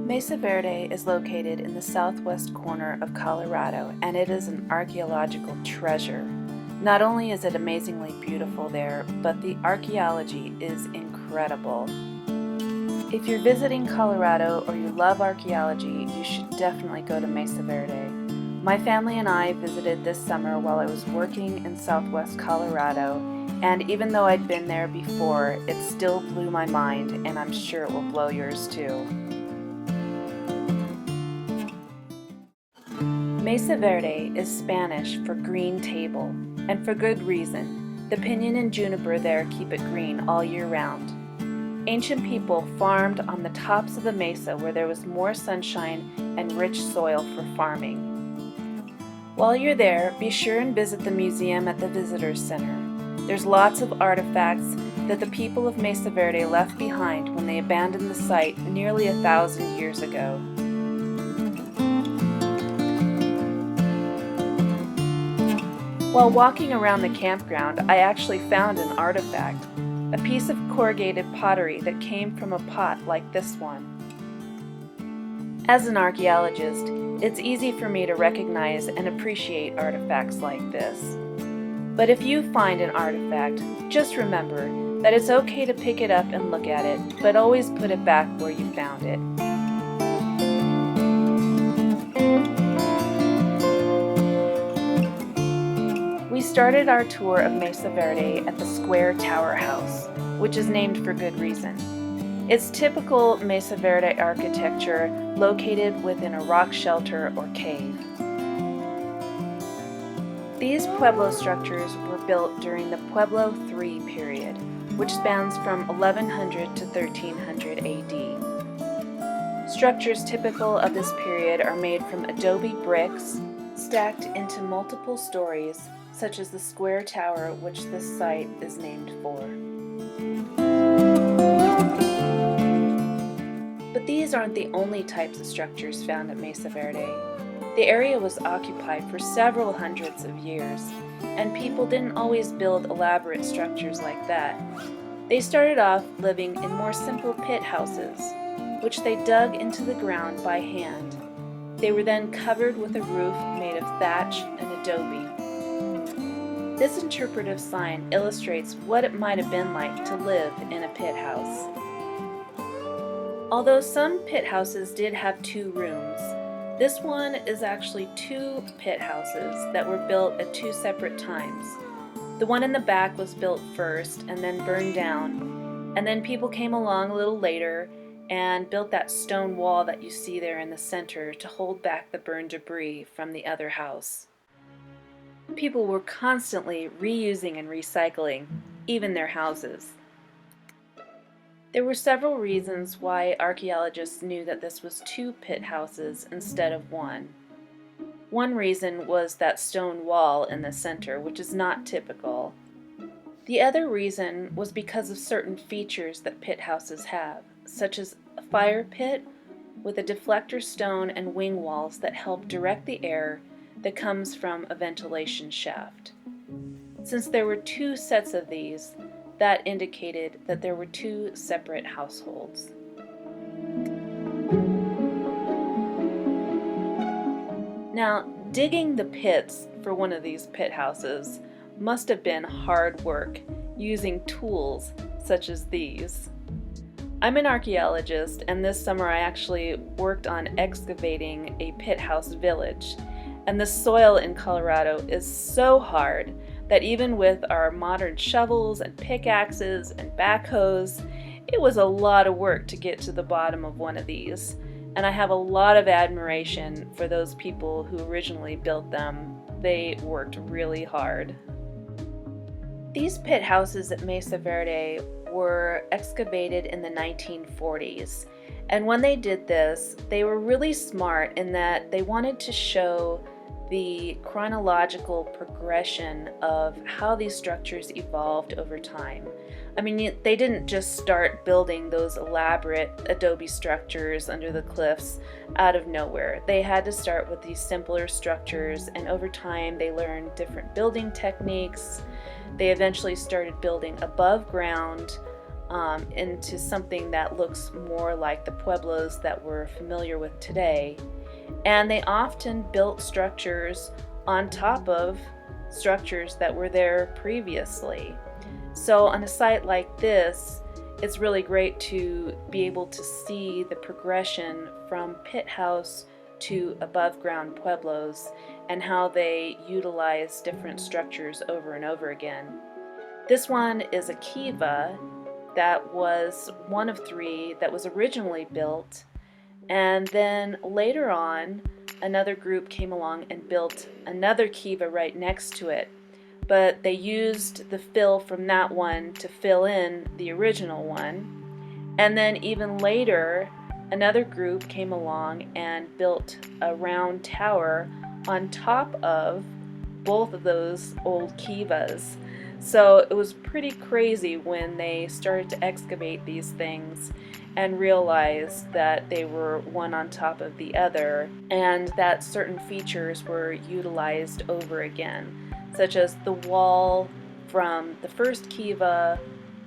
Mesa Verde is located in the southwest corner of Colorado, and it is an archaeological treasure. Not only is it amazingly beautiful there, but the archaeology is incredible. If you're visiting Colorado or you love archaeology, you should definitely go to Mesa Verde. My family and I visited this summer while I was working in southwest Colorado, and even though I'd been there before, it still blew my mind, and I'm sure it will blow yours too. Mesa Verde is Spanish for green table, and for good reason. The pinyon and juniper there keep it green all year round. Ancient people farmed on the tops of the mesa where there was more sunshine and rich soil for farming. While you're there, be sure and visit the museum at the Visitors Center. There's lots of artifacts that the people of Mesa Verde left behind when they abandoned the site nearly 1,000 years ago. While walking around the campground, I actually found an artifact, a piece of corrugated pottery that came from a pot like this one. As an archaeologist, it's easy for me to recognize and appreciate artifacts like this. But if you find an artifact, just remember that it's okay to pick it up and look at it, but always put it back where you found it. We started our tour of Mesa Verde at the Square Tower House, which is named for good reason. It's typical Mesa Verde architecture located within a rock shelter or cave. These Pueblo structures were built during the Pueblo III period, which spans from 1100 to 1300 AD. Structures typical of this period are made from adobe bricks, stacked into multiple stories, such as the Square Tower, which this site is named for. But these aren't the only types of structures found at Mesa Verde. The area was occupied for several hundreds of years, and people didn't always build elaborate structures like that. They started off living in more simple pit houses, which they dug into the ground by hand. They were then covered with a roof made of thatch and adobe. This interpretive sign illustrates what it might have been like to live in a pit house. Although some pit houses did have 2 rooms, this one is actually 2 pit houses that were built at 2 separate times. The one in the back was built first and then burned down, and then people came along a little later and built that stone wall that you see there in the center to hold back the burned debris from the other house. People were constantly reusing and recycling, even their houses. There were several reasons why archaeologists knew that this was 2 pit houses instead of 1. One reason was that stone wall in the center, which is not typical. The other reason was because of certain features that pit houses have, such as a fire pit with a deflector stone and wing walls that help direct the air that comes from a ventilation shaft. Since there were 2 sets of these, that indicated that there were 2 separate households. Now, digging the pits for one of these pit houses must have been hard work, using tools such as these. I'm an archaeologist, and this summer I actually worked on excavating a pit house village. And the soil in Colorado is so hard that even with our modern shovels and pickaxes and backhoes, it was a lot of work to get to the bottom of one of these. And I have a lot of admiration for those people who originally built them. They worked really hard. These pit houses at Mesa Verde were excavated in the 1940s. And when they did this, they were really smart in that they wanted to show the chronological progression of how these structures evolved over time. I mean, they didn't just start building those elaborate adobe structures under the cliffs out of nowhere. They had to start with these simpler structures, and over time they learned different building techniques. They eventually started building above ground, into something that looks more like the pueblos that we're familiar with today. And they often built structures on top of structures that were there previously. So on a site like this, it's really great to be able to see the progression from Pithouse to above ground pueblos and how they utilize different structures over and over again. This one is a kiva that was one of 3 that was originally built, and then later on another group came along and built another kiva right next to it, but they used the fill from that one to fill in the original one. And then even later another group came along and built a round tower on top of both of those old kivas. So it was pretty crazy when they started to excavate these things and realized that they were one on top of the other, and that certain features were utilized over again, such as the wall from the first kiva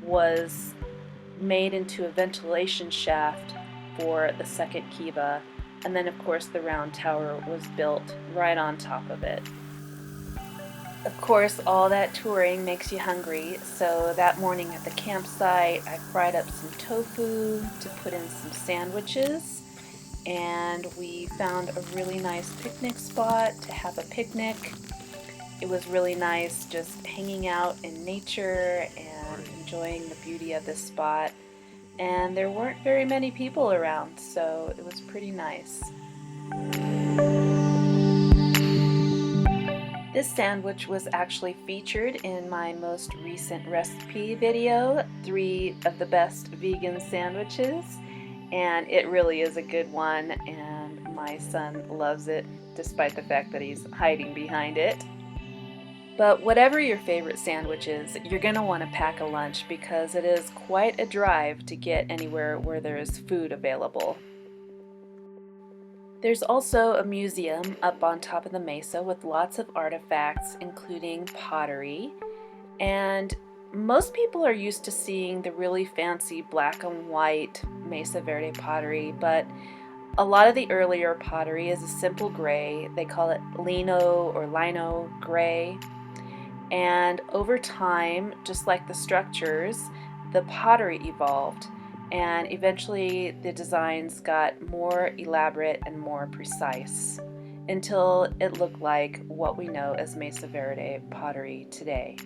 was made into a ventilation shaft for the second kiva, and then of course the round tower was built right on top of it. Of course, all that touring makes you hungry, so that morning at the campsite I fried up some tofu to put in some sandwiches, and we found a really nice picnic spot to have a picnic. It was really nice just hanging out in nature and enjoying the beauty of this spot, and there weren't very many people around, so it was pretty nice. This sandwich was actually featured in my most recent recipe video, 3 of the best vegan sandwiches, and it really is a good one, and my son loves it despite the fact that he's hiding behind it. But whatever your favorite sandwich is, you're going to want to pack a lunch because it is quite a drive to get anywhere where there is food available. There's also a museum up on top of the mesa with lots of artifacts, including pottery, and most people are used to seeing the really fancy black and white Mesa Verde pottery, but a lot of the earlier pottery is a simple gray. They call it lino or lino gray, and over time, just like the structures, the pottery evolved. And eventually the designs got more elaborate and more precise until it looked like what we know as Mesa Verde pottery today.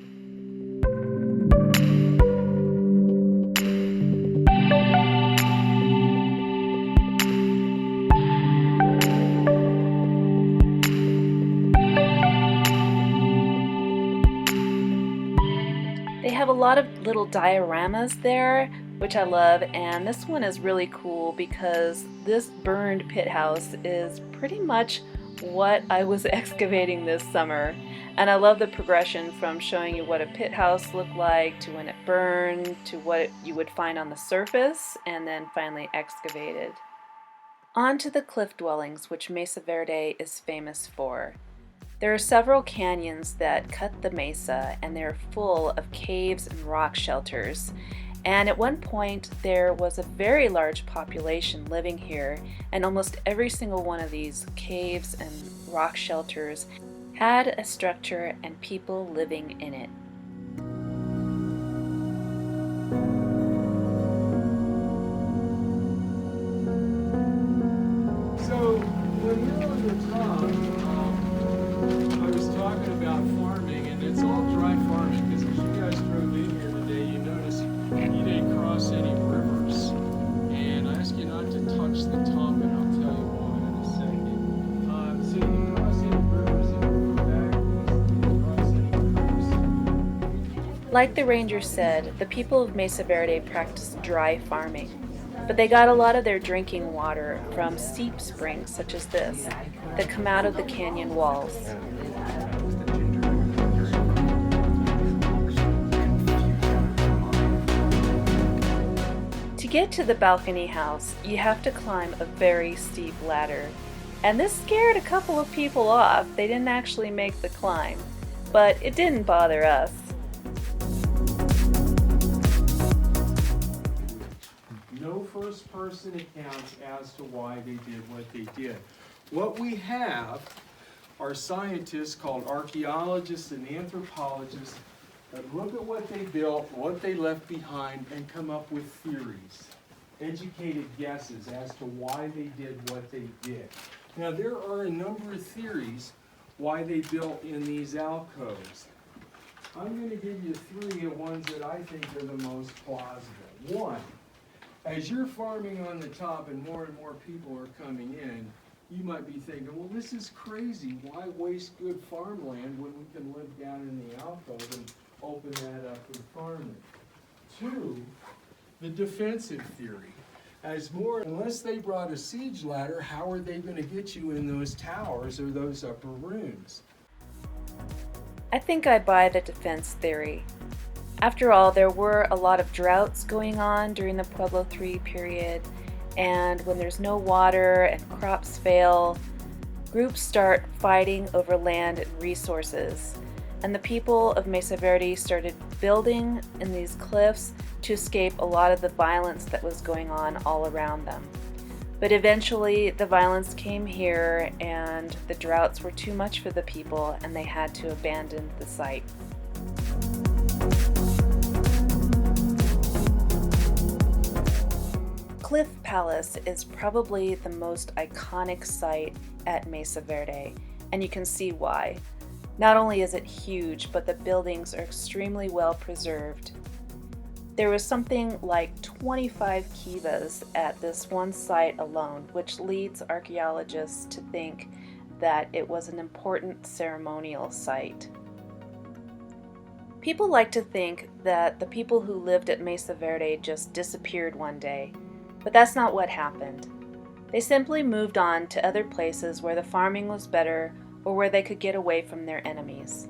They have a lot of little dioramas there, which I love, and this one is really cool because this burned pit house is pretty much what I was excavating this summer. And I love the progression from showing you what a pit house looked like to when it burned to what you would find on the surface and then finally excavated. On to the cliff dwellings, which Mesa Verde is famous for. There are several canyons that cut the mesa, and they're full of caves and rock shelters. And at one point there was a very large population living here, and almost every single one of these caves and rock shelters had a structure and people living in it. So when we were on the top, I was talking about farming, and it's all dry farming, because as you guys drove in here today, you noticed you didn't cross any rivers. And I asked you not to touch the top, and I'll tell you why in a second. So you didn't cross any rivers, and you go back, you didn't cross any rivers. Like the ranger said, the people of Mesa Verde practice dry farming, but they got a lot of their drinking water from seep springs such as this that come out of the canyon walls. To get to the balcony house, you have to climb a very steep ladder, and this scared a couple of people off. They didn't actually make the climb, but it didn't bother us. first-person accounts as to why they did what they did. What we have are scientists called archaeologists and anthropologists that look at what they built, what they left behind, and come up with theories, educated guesses as to why they did what they did. Now, there are a number of theories why they built in these alcoves. I'm going to give you three of ones that I think are the most plausible. One, as you're farming on the top and more people are coming in, you might be thinking, well, this is crazy. Why waste good farmland when we can live down in the alcove and open that up for farming? Two, the defensive theory. Unless they brought a siege ladder, how are they going to get you in those towers or those upper rooms? I think I buy the defense theory. After all, there were a lot of droughts going on during the Pueblo III period, and when there's no water and crops fail, groups start fighting over land and resources. And the people of Mesa Verde started building in these cliffs to escape a lot of the violence that was going on all around them. But eventually the violence came here and the droughts were too much for the people and they had to abandon the site. Cliff Palace is probably the most iconic site at Mesa Verde, and you can see why. Not only is it huge, but the buildings are extremely well preserved. There was something like 25 kivas at this one site alone, which leads archaeologists to think that it was an important ceremonial site. People like to think that the people who lived at Mesa Verde just disappeared one day, but that's not what happened. They simply moved on to other places where the farming was better or where they could get away from their enemies.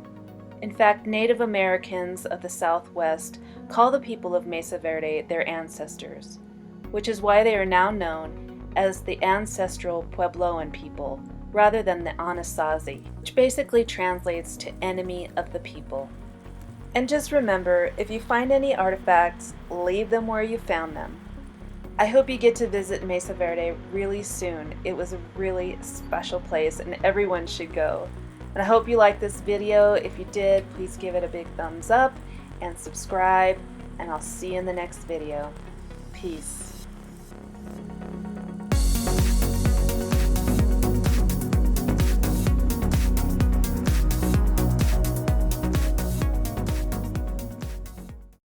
In fact, Native Americans of the Southwest call the people of Mesa Verde their ancestors, which is why they are now known as the ancestral Puebloan people rather than the Anasazi, which basically translates to enemy of the people. And just remember, if you find any artifacts, leave them where you found them. I hope you get to visit Mesa Verde really soon. It was a really special place and everyone should go. And I hope you liked this video. If you did, please give it a big thumbs up and subscribe, and I'll see you in the next video. Peace.